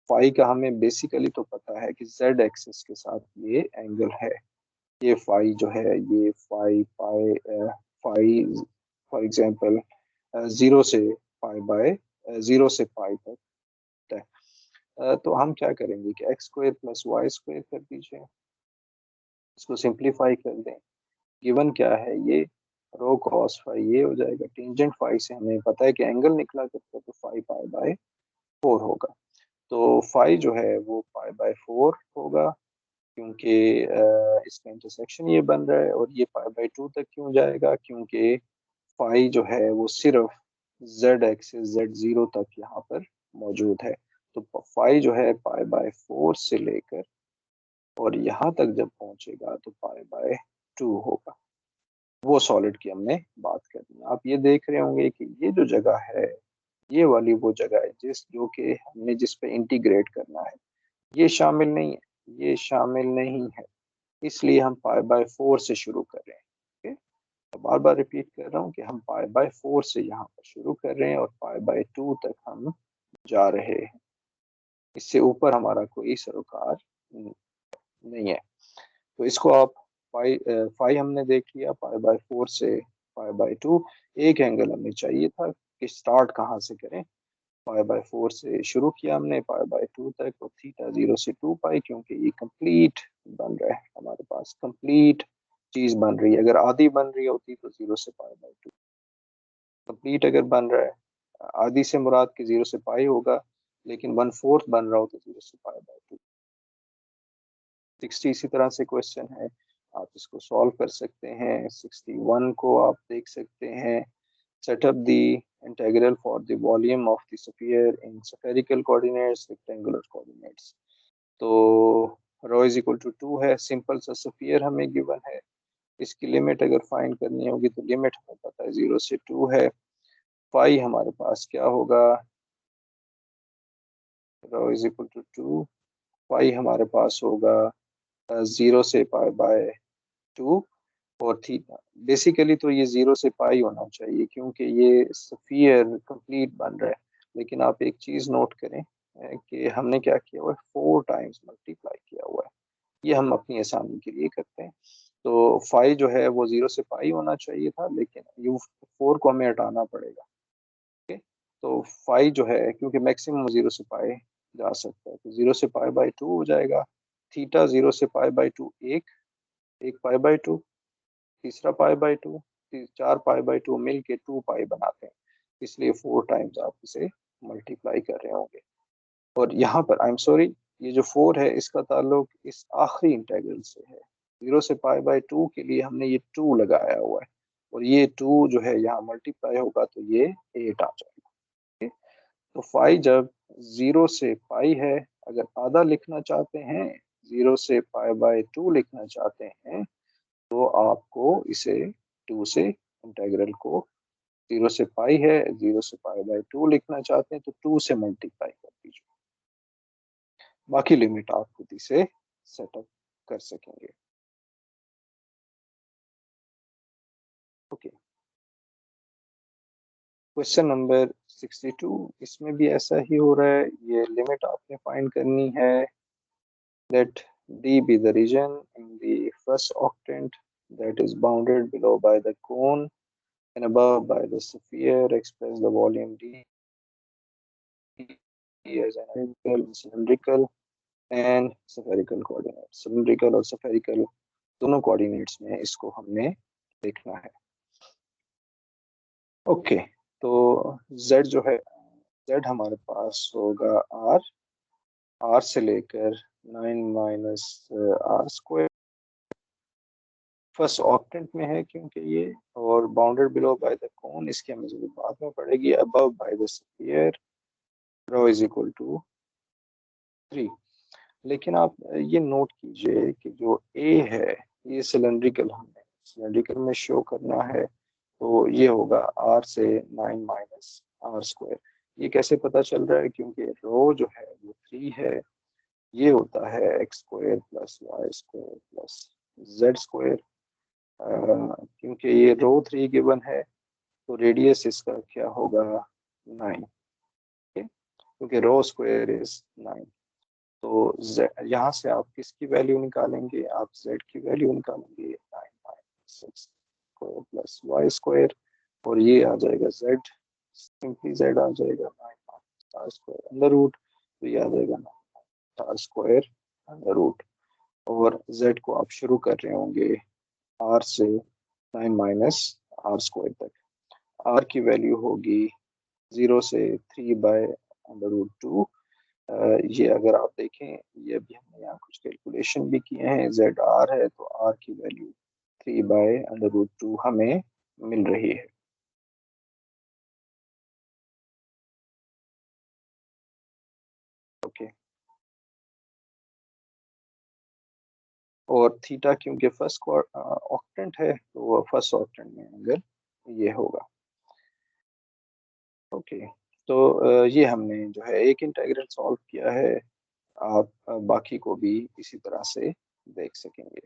फाई का हमें बेसिकली तो पता है कि z एक्सिस के साथ ये एंगल है, ये फाई जो है, ये phi pi phi for example 0 से ज़ीरो से पाई तक है। तो हम क्या करेंगे कि x square plus Y square कर दीजिए, इसको सिंप्लीफाई कर दें। गिवन क्या है, ये रो कॉस फाई ये हो जाएगा, टेंजेंट फाई से हमें पता है कि एंगल निकला करता है, तो फाई π/4 होगा। तो फाई जो है वो π/4 होगा, क्योंकि इसका इंटरसेक्शन ये बन रहा है। और ये π/2 तक क्यों जाएगा, क्योंकि फाई जो है वो सिर्फ z एक्सिस z0 तक यहाँ पर मौजूद है। तो फाई जो है π/4 से लेकर और यहाँ तक जब पहुंचेगा तो π/2 होगा। वो सॉलिड की हमने बात करनी है। आप ये देख रहे होंगे कि ये जो जगह है, ये वाली वो जगह है जो कि हमने जिस पे इंटीग्रेट करना है, ये शामिल नहीं है, ये शामिल नहीं है, इसलिए हम π/4 से शुरू कर रहे हैं। तो बार बार रिपीट कर रहा हूँ कि हम π/4 से यहाँ पर शुरू कर रहे हैं और π/2 तक हम जा रहे हैं। इससे ऊपर हमारा कोई सरोकार नहीं है। तो इसको आप फाई हमने देख लिया, π/4 से π/2। एक एंगल हमें चाहिए था कि स्टार्ट कहाँ से करें। π/4 से शुरू किया हमने π/2 तक, और थीटा 0 से 2 पाई, क्योंकि ये कंप्लीट बन रहा है हमारे पास, कंप्लीट चीज बन रही है। अगर आधी बन रही होती तो 0 से π/2, कंप्लीट अगर बन रहा है, आधी से मुराद के 0 से पाई होगा, लेकिन 1/4 बन रहा हो तो 0 से π/2। 60 इसी तरह से क्वेश्चन है, आप इसको सॉल्व कर सकते हैं। 61 को आप देख सकते हैं, set up the integral for the volume of the sphere in spherical coordinates, rectangular coordinates। तो रो इज इक्वल टू 2 है, सिंपल सा स्फीयर हमें गिवन है, इसकी लिमिट अगर फाइंड करनी होगी तो लिमिट हमें पता है 0 से 2 है। फाई हमारे पास क्या होगा, रो इज इक्वल टू 2, फाई हमारे पास होगा 0 से π/2, और थीटा बेसिकली तो ये 0 से पाई होना चाहिए क्योंकि ये स्फीयर कंप्लीट बन रहा है। लेकिन आप एक चीज़ नोट करें कि हमने क्या किया हुआ है, 4 टाइम्स मल्टीप्लाई किया हुआ है। ये हम अपनी आसानी के लिए करते हैं। तो फाइव जो है वो 0 से पाई होना चाहिए था, लेकिन यू 4 को हमें हटाना पड़ेगा। ओके, तो फाइव जो है क्योंकि मैक्सिमम 0 से पाई जा सकता है, तो 0 से पाई बाई 2 हो जाएगा। थीटा 0 से पाई बाई 2 एक, एक पाई बाई 2, तीसरा पाई बाई 2, चार पाई बाई 2 मिल के 2 पाई बनाते हैं। इसलिए 4 टाइम्स आप इसे मल्टीप्लाई कर रहे होंगे। और यहाँ पर आई एम सॉरी, ये जो 4 है इसका ताल्लुक इस आखिरी इंटेग्रल से है। 0 से पाई बाई 2 के लिए हमने ये 2 लगाया हुआ है, और ये 2 जो है यहाँ मल्टीप्लाई होगा तो ये 8 आ जाएगा। ठीक है? तो फाइव जब 0 से पाई है, अगर आधा लिखना चाहते हैं, 0 से पाई बाई 2 लिखना चाहते हैं, तो आपको इसे 2 से इंटेग्रल को, 0 से पाई है, 0 से पाई बाई 2 लिखना चाहते हैं तो 2 से मल्टीप्लाई कर दीजिए। बाकी लिमिट आप खुद ही से सेटअप कर सकेंगे। ओके, क्वेश्चन नंबर 62, इसमें भी ऐसा ही हो रहा है। ये लिमिट आपने फाइंड करनी है। Let D be the region in the first octant that is bounded below by the cone and above by the sphere. Express the volume D as an cylindrical and spherical coordinate. Cylindrical और spherical दोनों coordinates में इसको हमने देखना है। Okay, तो Z जो है, Z हमारे पास होगा R, R से लेकर 9 minus r square, first octant में है क्योंकि ये, और bounded below by the cone, इसकी हमें जरूरत बाद में पड़ेगी, above by the sphere, rho is equal to 3। लेकिन आप ये नोट कीजिए कि जो ए है ये सिलेंड्रिकल हमें सिलेंड्रिकल में शो करना है, तो ये होगा आर से 9 माइनस आर स्क्वायर। ये कैसे पता चल रहा है, क्योंकि रो जो है वो 3 है, ये होता है x square plus Y square plus z square. क्योंकि ये रो 3 गिवन है, तो रेडियस इसका क्या होगा 9, क्योंकि रो स्क्वायर इज 9। तो यहाँ से आप किसकी वैल्यू निकालेंगे, आप z की वैल्यू निकालेंगे 9 minus 6 square plus Y square, और ये आ जाएगा z, सिंपली z आ जाएगा 9 minus r square under root, तो ये आ जाएगा 9 आर स्क्वायर अंडर रूट। और z को आप शुरू कर रहे होंगे r से 9 माइनस आर स्क्वायर तक। r की वैल्यू होगी 0 से 3 बाय अंडर रूट 2। ये अगर आप देखें, ये अभी हमने यहाँ कुछ कैलकुलेशन भी किए हैं, जेड आर है तो आर की वैल्यू 3 बाय अंडर रूट 2 हमें मिल रही है। ओके, और थीटा क्योंकि फर्स्ट ऑक्टेंट है तो वो फर्स्ट ऑक्टेंट में एंगल ये होगा। ओके, तो ये हमने जो है एक इंटीग्रल सॉल्व किया है। आप बाकी को भी इसी तरह से देख सकेंगे।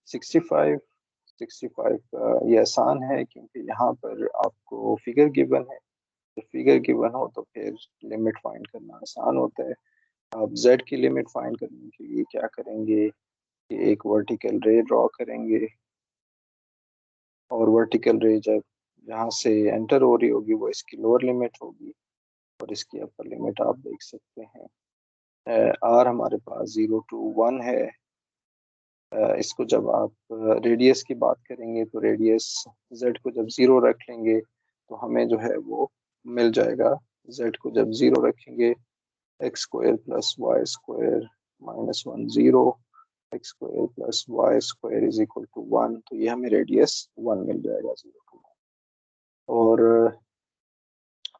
सिक्सटी फाइव 65 ये आसान है क्योंकि यहाँ पर आपको फिगर गिवन है, तो फिगर गिवन हो तो फिर लिमिट फाइंड करना आसान होता है। आप z की लिमिट फाइंड करने के लिए क्या करेंगे कि एक वर्टिकल रे ड्रॉ करेंगे, और वर्टिकल रे जब यहाँ से एंटर हो रही होगी वो इसकी लोअर लिमिट होगी, और इसकी अपर लिमिट आप देख सकते हैं। आर हमारे पास 0 to 1 है। इसको जब आप रेडियस की बात करेंगे तो रेडियस z को जब 0 रख लेंगे तो हमें जो है वो मिल जाएगा। z को जब 0 रखेंगे, x square plus Y square minus 1 0, x square plus Y square is equal to 1, तो ये हमें रेडियस 1 मिल जाएगा 0 to 1। और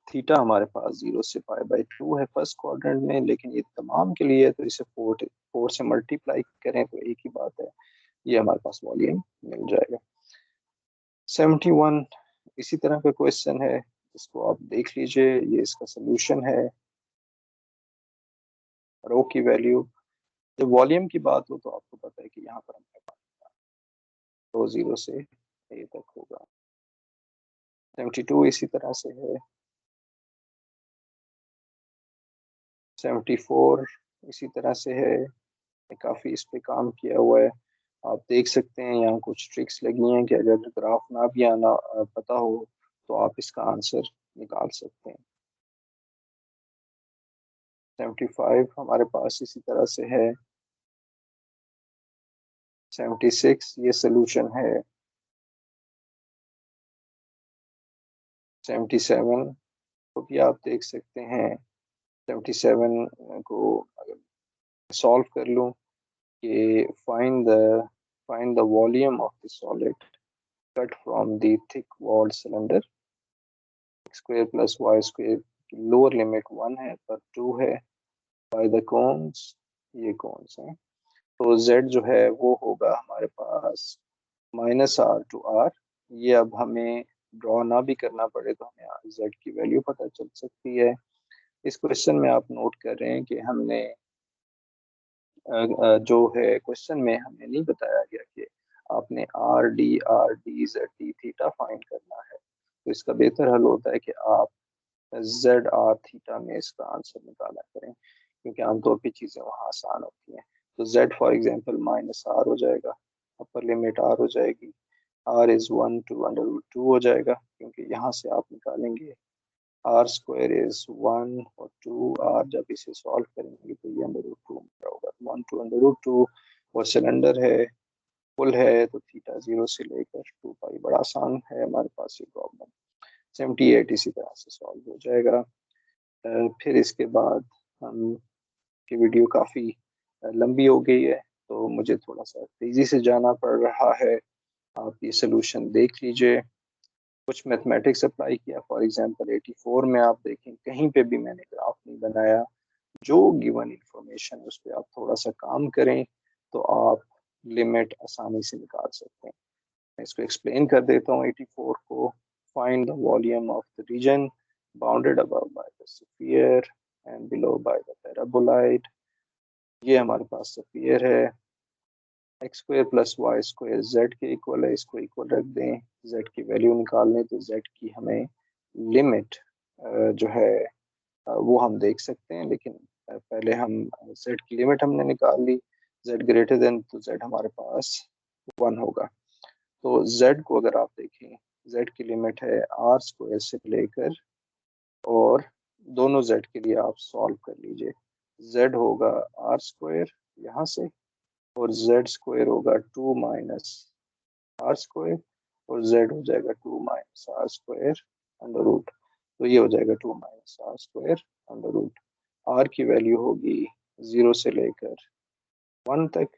थीटा हमारे पास 0 से पाई बाई 2 है फर्स्ट क्वाड्रेंट में, लेकिन ये तमाम के लिए है तो इसे 4 से मल्टीप्लाई करें तो एक ही बात है, ये हमारे पास वॉल्यूम मिल जाएगा। 71 इसी तरह का क्वेश्चन है। इसको आप देख लीजिए, ये इसका सोल्यूशन है। रो की वैल्यू, जब वॉल्यूम की बात हो तो आपको पता है कि यहाँ पर हमें रो 0 से ए तक होगा। 72 इसी तरह से है, 74 इसी तरह से है। काफ़ी इस पे काम किया हुआ है। आप देख सकते हैं यहाँ कुछ ट्रिक्स लगी हैं कि अगर ग्राफ ना भी आना पता हो तो आप इसका आंसर निकाल सकते हैं। 75 हमारे पास इसी तरह से है। 76 ये सोल्यूशन है। 77 को भी आप देख सकते हैं। 77 को अगर सॉल्व कर लूँ कि find the volume of the solid cut from the thick walled cylinder, x² plus y² की लोअर लिमिट 1 है पर 2 है, बाय द कोन्स, ये कोन्स हैं, तो z जो है वो होगा हमारे पास -r to r। ये अब हमें ड्रॉ ना भी करना पड़े तो हमें z की वैल्यू पता चल सकती है। इस क्वेश्चन में आप नोट कर रहे हैं कि हमने जो है क्वेश्चन में हमें नहीं बताया गया कि आपने are d z d theta find करना है, तो इसका बेहतर हल होता है कि आप जेड आर थीटा में इसका आंसर निकाला करें, क्योंकि आमतौर पर चीज़ें वहाँ आसान होती हैं। तो जेड फॉर एग्जांपल -r हो जाएगा, अपर लिमिट r हो जाएगी, r इज 1 to √2 हो जाएगा, क्योंकि यहाँ से आप निकालेंगे r² इज 1 और 2 r, जब इसे सॉल्व करेंगे तो ये √2 होगा, 1 to √2। और सिलेंडर है, फुल है, तो थीटा 0 से लेकर 2 पाई, बड़ा आसान है हमारे पास ये प्रॉब्लम। 78 इसी तरह से सॉल्व हो जाएगा। फिर इसके बाद हम की वीडियो काफ़ी लंबी हो गई है, तो मुझे थोड़ा सा तेज़ी से जाना पड़ रहा है। आप ये सोल्यूशन देख लीजिए। कुछ मैथमेटिक्स अप्लाई किया, फॉर एग्जांपल 84 में आप देखें कहीं पे भी मैंने ग्राफ नहीं बनाया। जो गिवन इंफॉर्मेशन है उस पर आप थोड़ा सा काम करें तो आप लिमिट आसानी से निकाल सकते हैं। मैं इसको एक्सप्लेन कर देता हूँ। 84 को, find the volume of the reason bounded above by the sphere and below by the paraboloid. ये हमारे पास स्फीयर है, x² plus y² z के इक्वल है, इसको इक्वल रख दें। z की वैल्यू निकालने तो z की हमें लिमिट जो है वो हम देख सकते हैं, लेकिन पहले हम z की लिमिट हमने निकाल ली। z ग्रेटर देन, तो z हमारे पास 1 होगा। तो z को अगर आप देखें, z की लिमिट है r² से लेकर, और दोनों z के लिए आप सॉल्व कर लीजिए। z होगा r² यहाँ से, और z² होगा 2 माइनस r², और z हो जाएगा 2 माइनस r² अंडर रूट। तो ये हो जाएगा 2 minus r² under root. r की वैल्यू होगी 0 से लेकर 1 तक,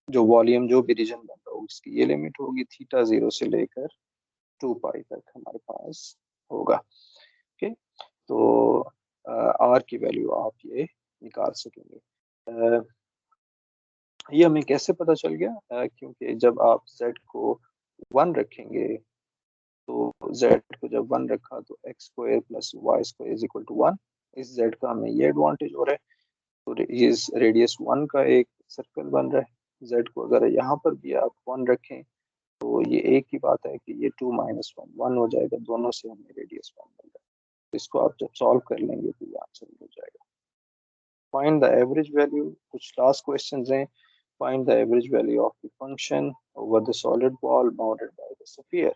जो वॉल्यूम जो भी रीजन बन रहा हो उसकी ये लिमिट होगी। थीटा 0 से लेकर 2 पाई तक हमारे पास होगा। ओके, तो r की वैल्यू आप ये निकाल सकेंगे। ये हमें कैसे पता चल गया? क्योंकि जब आप z को 1 रखेंगे, तो z को जब 1 रखा तो x² plus y² is equal to 1। इस z का हमें ये एडवांटेज हो रहा है, तो इस रेडियस 1 का एक सर्कल बन रहा है। z को अगर यहाँ पर भी आप 1 रखें तो ये एक ही बात है कि ये 2 माइनस 1 1 हो जाएगा, दोनों से हमें रेडियस 1 मिल रहा है। तो इसको आप जब सॉल्व कर लेंगे तो ये आंसर हो जाएगा। फाइंड द एवरेज वैल्यू, कुछ लास्ट क्वेश्चंस हैं। Find the average value of the function over the solid ball bounded by the sphere.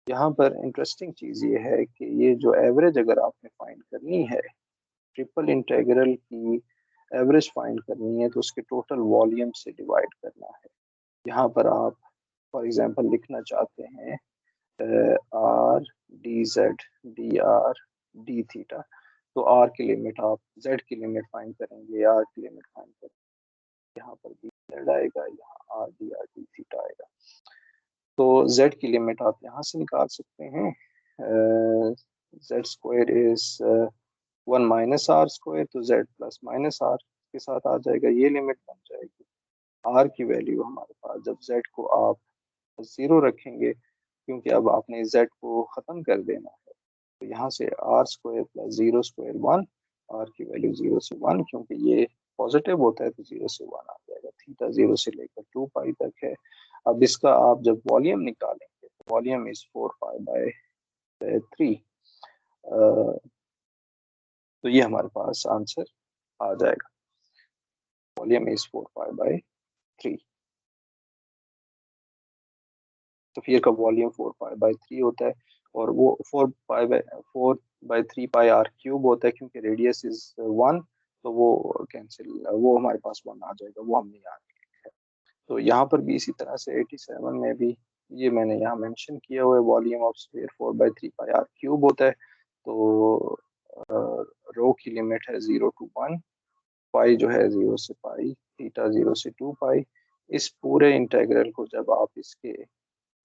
यहाँ पर इंटरेस्टिंग चीज़ ये है कि ये जो एवरेज अगर आपने फाइंड करनी है, ट्रिपल इंटीग्रल की एवरेज फाइंड करनी है, तो उसके टोटल वॉल्यूम से डिवाइड करना है। यहाँ पर आप फॉर एग्जांपल लिखना चाहते हैं are d z d r d theta, तो आर की लिमिट आप जेड की लिमिट फाइंड करेंगे, आर की लिमिट फाइंड करेंगे, यहाँ पर डी जेड आएगा, यहाँ आर डी थीटा आएगा। तो z की लिमिट आप यहाँ से निकाल सकते हैं। z² इज 1 माइनस r², तो z प्लस माइनस r के साथ आ जाएगा, ये लिमिट बन जाएगी। r की वैल्यू हमारे पास, जब z को आप 0 रखेंगे क्योंकि अब आपने z को ख़त्म कर देना है। तो यहाँ से r square plus 0 square 1, r की वैल्यू 0 से 1, क्योंकि ये पॉजिटिव होता है तो 0 से 1 आ जाएगा। थीटा 0 से लेकर 2 पाई तक है। अब इसका आप जब वॉल्यूम निकालेंगे तो वॉल्यूम इज 4 पाई बाय 3, तो ये हमारे पास आंसर आ जाएगा। Volume is 4 pi by 3। Sphere का वॉल्यूम 4 पाई बाय 3 होता है, और वो 4 बाय 3 पाई आर क्यूब होता है, क्योंकि रेडियस इज 1, तो वो कैंसिल, वो हमारे पास 1 आ जाएगा, वो हम नहीं आ है। तो यहाँ पर भी इसी तरह से 87 में भी ये मैंने यहाँ मेंशन किया हुआ है, volume of sphere 4/3 pi r cube होता है। तो रो की लिमिट है 0 to 1, पाई जो है 0 से पाई, थीटा 0 से 2 पाई। इस पूरे इंटेग्रल को जब आप इसके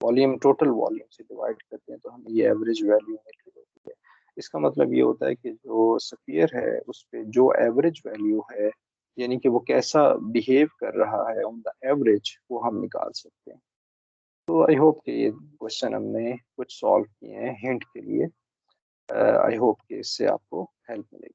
वॉल्यूम, टोटल वॉल्यूम से डिवाइड करते हैं तो हमें ये एवरेज वैल्यू मिल रही है। इसका मतलब ये होता है कि जो स्फीयर है उस पे जो एवरेज वैल्यू है, यानी कि वो कैसा बिहेव कर रहा है ऑन द एवरेज, वो हम निकाल सकते हैं। तो आई होप कि ये क्वेश्चन हमने कुछ सॉल्व किए हैं हिंट के लिए। आई होप कि इससे आपको हेल्प मिलेगी।